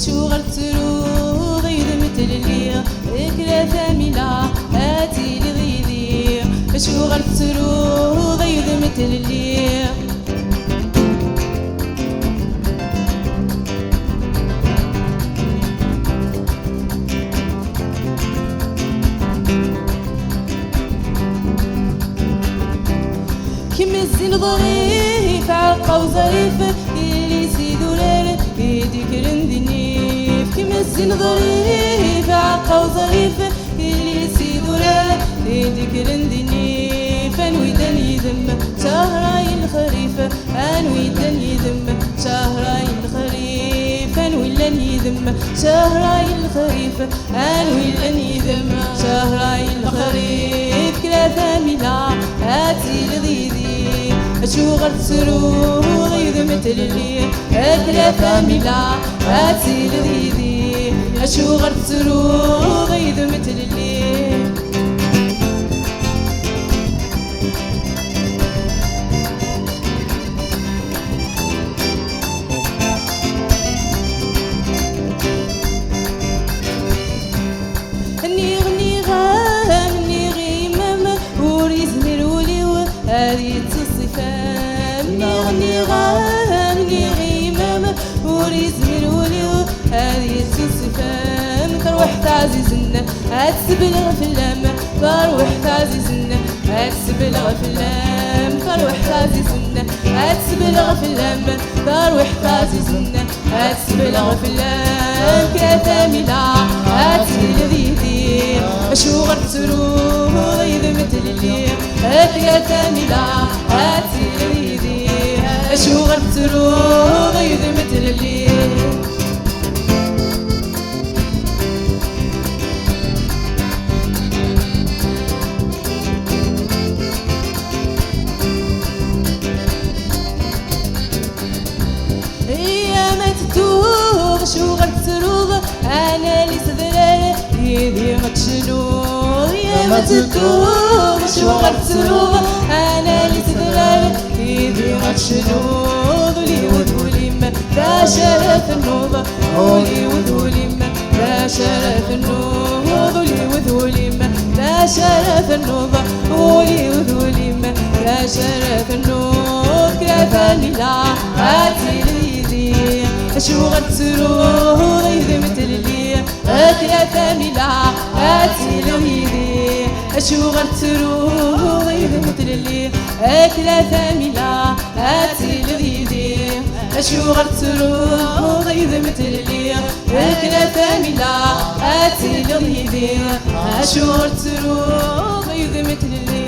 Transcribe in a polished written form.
شغل تروض يذمت للي إكلا ثاملة آتي لغيذي شغل تروض يذمت للي كم الزين ظريف عقا وظريف اللي يسيدو ليل يديك رندنيف كم الزين ظريف عقا وظريف اللي يسيدو ليل يديك رندنيف انويدا يذم شهراي الخريف انويدا يذم شهراي الخريف انويدا يذم شهراي الخريف انويدا يذم شهراي الخريف كلا ثاملة هاتي لغيذي شغل تروض يذمت للي أكلا ثاملة هاتي لغيذي شغل تروض يذمت للي هذه الصفات نغني غني غيمام وريز ملولي هذه الصفات تروح تعزيزنا هتسبلغ في اللام تروح تعزيزنا هتسبلغ في اللام تروح تعزيزنا هتسبلغ في اللام تروح تعزيزنا هتسبلغ في اللام كثاملة هاتي لذيذي شغل تروض يذمت للي هاتي ثاملة هاتي لذيذي شغل تروض يذمت للي شغل تروض انا اللي صدري يدي متشنوض يا ما تدوب شغل تروض انا اللي صدري يدي متشنوض ولي وذوليم لا شرف النوض ولي وذوليم لا شرف النوض ولي وذوليم لا شرف النوض ولي وذوليم لا شرف النوض كفاني لا هاتي ليدي شغل تروض يذمت للي أكلا ثاملة هاتي لغيذي شغل تروض يذمت للي أكلا ثاملة هاتي لغيذي شغل تروض يذمت للي أكلا ثاملة هاتي لغيذي شغل تروض يذمت للي